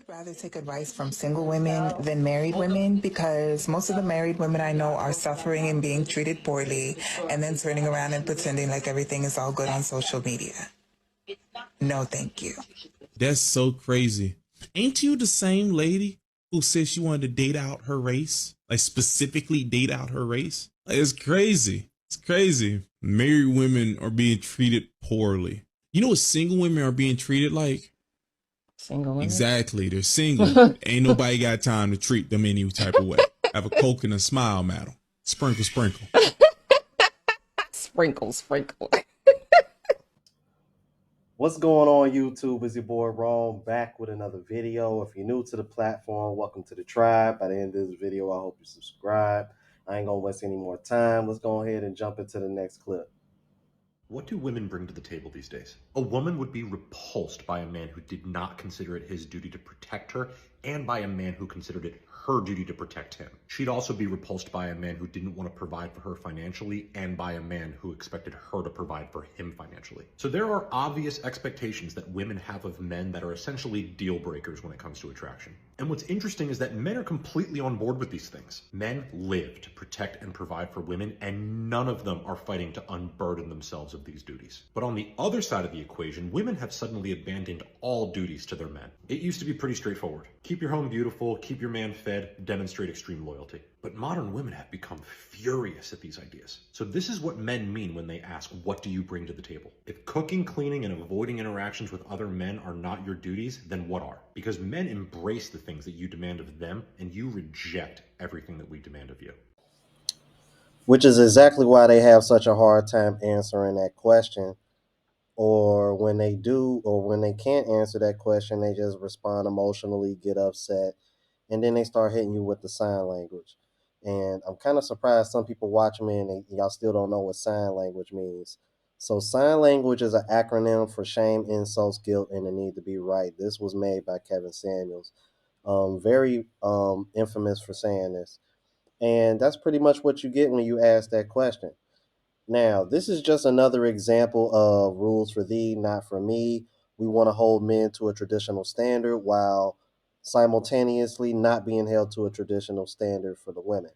would rather take advice from single women than married women because most of the married women I know are suffering and being treated poorly and then turning around and pretending like everything is all good on social media. No, thank you. That's so crazy. Ain't you the same lady who said she wanted to date out her race? Like specifically date out her race? Like, it's crazy. It's crazy. Married women are being treated poorly. You know what single women are being treated like? Single women? Exactly. They're single. Ain't nobody got time to treat them any type of way. Have a Coke and a smile, madam. Sprinkle, sprinkle. Sprinkle, sprinkle. What's going on, YouTube? It's your boy Rome back with another video. If you're new to the platform, welcome to the tribe. By the end of this video, I hope you subscribe. I ain't gonna waste any more time. Let's go ahead and jump into the next clip. What do women bring to the table these days? A woman would be repulsed by a man who did not consider it his duty to protect her, and by a man who considered it her duty to protect him. She'd also be repulsed by a man who didn't want to provide for her financially, and by a man who expected her to provide for him financially. So there are obvious expectations that women have of men that are essentially deal breakers when it comes to attraction. And what's interesting is that men are completely on board with these things. Men live to protect and provide for women, and none of them are fighting to unburden themselves of these duties. But on the other side of the equation, women have suddenly abandoned all duties to their men. It used to be pretty straightforward. Keep your home beautiful, keep your man fed, demonstrate extreme loyalty. But modern women have become furious at these ideas. So this is what men mean when they ask, what do you bring to the table? If cooking, cleaning, and avoiding interactions with other men are not your duties, then what are? Because men embrace the things that you demand of them, and you reject everything that we demand of you. Which is exactly why they have such a hard time answering that question. Or when they do, or when they can't answer that question, they just respond emotionally, get upset, and then they start hitting you with the sign language. And I'm kind of surprised some people watch me and y'all still don't know what sign language means. So sign language is an acronym for shame, insults, guilt, and the need to be right. This was made by Kevin Samuels. Very infamous for saying this. And that's pretty much what you get when you ask that question. Now, this is just another example of rules for thee, not for me. We want to hold men to a traditional standard while simultaneously not being held to a traditional standard for the women.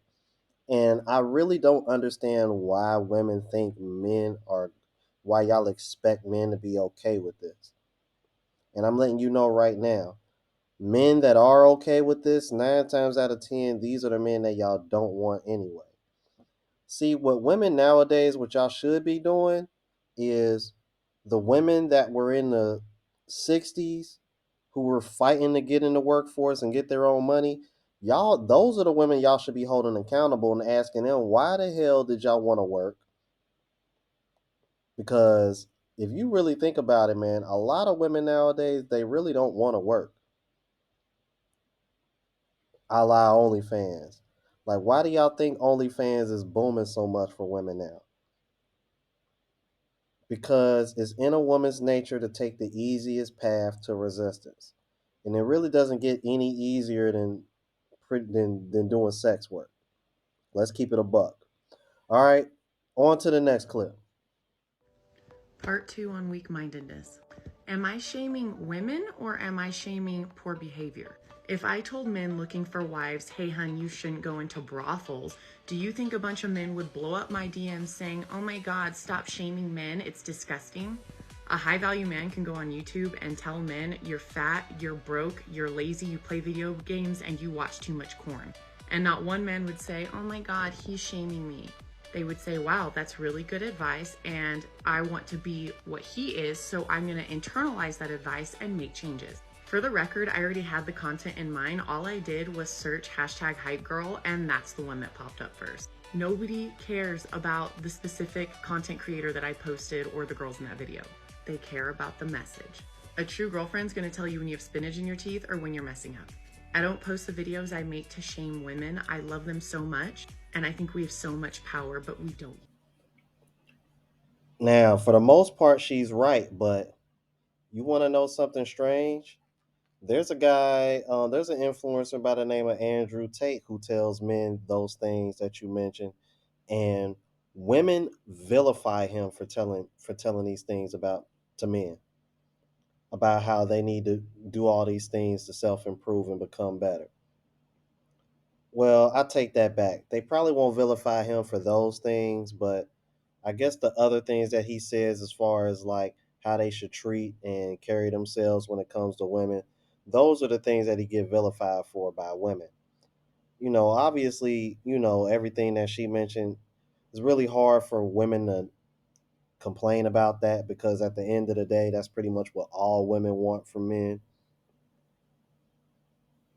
And I really don't understand why women think why y'all expect men to be okay with this. And I'm letting you know right now, men that are okay with this, 9 times out of 10, these are the men that y'all don't want anyway. See, what women nowadays, what y'all should be doing is the women that were in the 60s who were fighting to get in the workforce and get their own money, those are the women y'all should be holding accountable and asking them, why the hell did y'all want to work? Because if you really think about it, man, a lot of women nowadays, they really don't want to work. A la OnlyFans. Like, why do y'all think OnlyFans is booming so much for women now? Because it's in a woman's nature to take the easiest path to resistance. And it really doesn't get any easier than doing sex work. Let's keep it a buck. All right, on to the next clip. Part 2 on weak-mindedness. Am I shaming women or am I shaming poor behavior? If I told men looking for wives, hey hun, you shouldn't go into brothels, do you think a bunch of men would blow up my DMs saying, oh my god, stop shaming men, it's disgusting? A high-value man can go on YouTube and tell men, you're fat, you're broke, you're lazy, you play video games, and you watch too much porn. And not one man would say, oh my god, he's shaming me. They would say, wow, that's really good advice, and I want to be what he is, so I'm gonna internalize that advice and make changes. For the record, I already had the content in mind. All I did was search hashtag hype girl, and that's the one that popped up first. Nobody cares about the specific content creator that I posted or the girls in that video. They care about the message. A true girlfriend's gonna tell you when you have spinach in your teeth or when you're messing up. I don't post the videos I make to shame women. I love them so much, and I think we have so much power, but we don't. Now, for the most part, she's right, but you want to know something strange? There's a guy, there's an influencer by the name of Andrew Tate who tells men those things that you mentioned, and women vilify him for telling these things to men. about how they need to do all these things to self-improve and become better. Well, I take that back. They probably won't vilify him for those things, but I guess the other things that he says as far as like how they should treat and carry themselves when it comes to women, those are the things that he get vilified for by women. Obviously, everything that she mentioned is really hard for women to complain about that because at the end of the day, that's pretty much what all women want from men,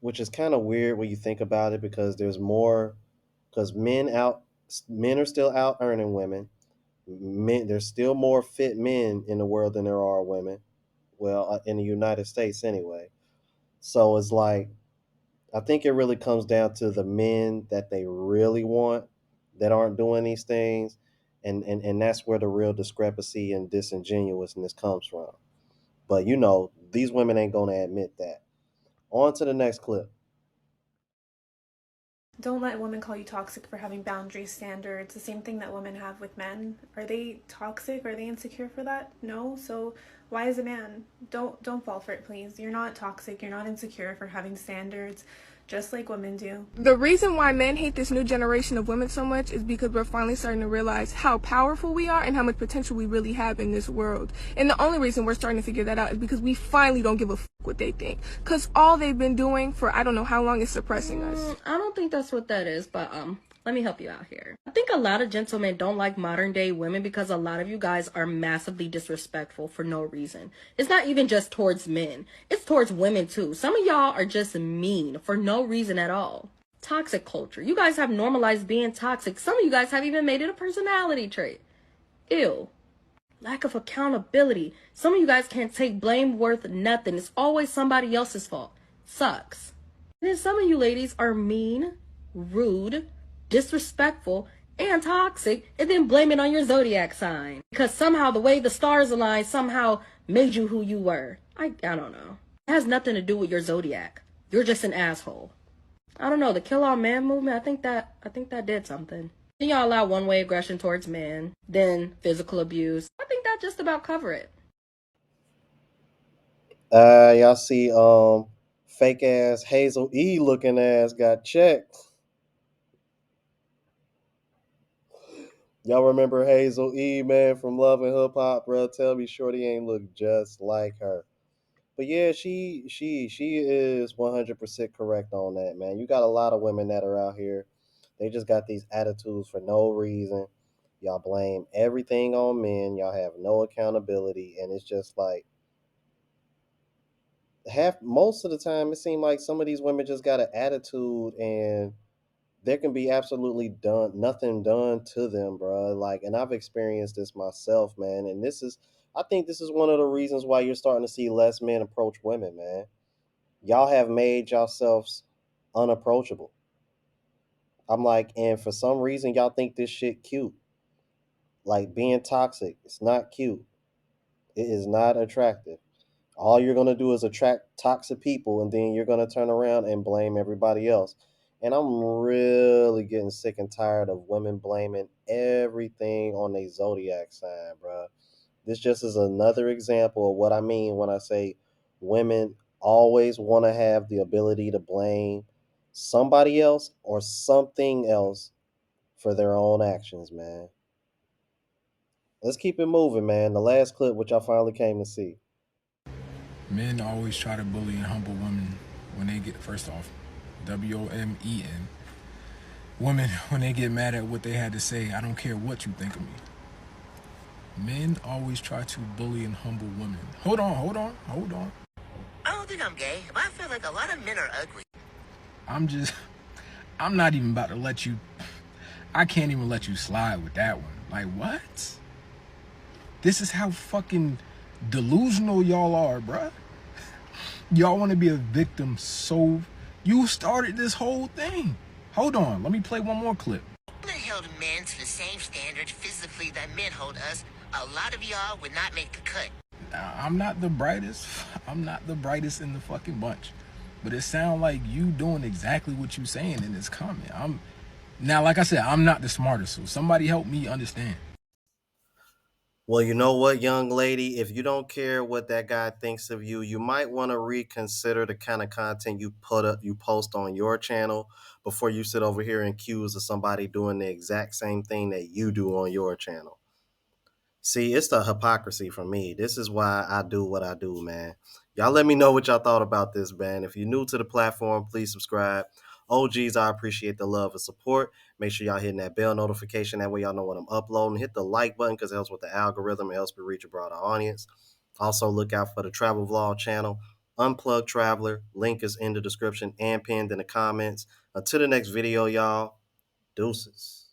which is kind of weird when you think about it because there's more because men are still out earning women. There's still more fit men in the world than there are women. Well, in the United States anyway. So it's like I think it really comes down to the men that they really want that aren't doing these things, and that's where the real discrepancy and disingenuousness comes from. But these women ain't gonna admit that. On to the next clip. Don't let women call you toxic for having boundary standards. The same thing that women have with men. Are they toxic? Are they insecure for that? No. So why is a man? Don't fall for it, please. You're not toxic. You're not insecure for having standards, just like women do. The reason why men hate this new generation of women so much is because we're finally starting to realize how powerful we are and how much potential we really have in this world. And the only reason we're starting to figure that out is because we finally don't give a fuck what they think. Because all they've been doing for I don't know how long is suppressing us. I don't think that's what that is, but let me help you out here. I think a lot of gentlemen don't like modern day women because a lot of you guys are massively disrespectful for no reason. It's not even just towards men. It's towards women too. Some of y'all are just mean for no reason at all. Toxic culture. You guys have normalized being toxic. Some of you guys have even made it a personality trait. Ew. Lack of accountability. Some of you guys can't take blame worth nothing. It's always somebody else's fault. Sucks. And then some of you ladies are mean, rude, disrespectful, and toxic, and then blame it on your zodiac sign. Because somehow the way the stars aligned somehow made you who you were. I don't know. It has nothing to do with your zodiac. You're just an asshole. I don't know, the kill all man movement, I think that did something. Then y'all allow one-way aggression towards men, then physical abuse. I think that just about cover it. Y'all see fake ass Hazel E looking ass got checked. Y'all remember Hazel E, man, from Love and Hip Hop, bro? Tell me Shorty ain't look just like her. But yeah, she is 100% correct on that, man. You got a lot of women that are out here. They just got these attitudes for no reason. Y'all blame everything on men. Y'all have no accountability, and it's just like most of the time it seems like some of these women just got an attitude and there can be absolutely nothing done to them, bro. Like, and I've experienced this myself, man. And I think this is one of the reasons why you're starting to see less men approach women, man. Y'all have made yourselves unapproachable. I'm like, and for some reason, y'all think this shit cute. Like being toxic, it's not cute. It is not attractive. All you're going to do is attract toxic people, and then you're going to turn around and blame everybody else. And I'm really getting sick and tired of women blaming everything on their zodiac sign, bro. This just is another example of what I mean when I say women always want to have the ability to blame somebody else or something else for their own actions, man. Let's keep it moving, man. The last clip, which I finally came to see. Men always try to bully and humble women when they get, first off, WOMEN. Women, when they get mad at what they had to say, I don't care what you think of me. Men always try to bully and humble women. Hold on. I don't think I'm gay, but I feel like a lot of men are ugly. I'm not even about to let you, I can't even let you slide with that one. Like, what? This is how fucking delusional y'all are, bruh. Y'all want to be a victim, so you started this whole thing. Hold on, let me play one more clip. Women held men to the same standard physically that men hold us. A lot of y'all would not make the cut. Now, I'm not the brightest in the fucking bunch, but it sounds like you doing exactly what you saying in this comment. Now, like I said, I'm not the smartest, so somebody help me understand. Well, you know what, young lady? If you don't care what that guy thinks of you, you might want to reconsider the kind of content you post on your channel before you sit over here and accuse of somebody doing the exact same thing that you do on your channel. See, it's the hypocrisy for me. This is why I do what I do, man. Y'all let me know what y'all thought about this, man. If you're new to the platform, please subscribe. OGs, I appreciate the love and support. Make sure y'all hitting that bell notification. That way y'all know when I'm uploading. Hit the like button because it helps with the algorithm. It helps me reach a broader audience. Also, look out for the travel vlog channel, Unplugged Traveler. Link is in the description and pinned in the comments. Until the next video, y'all. Deuces.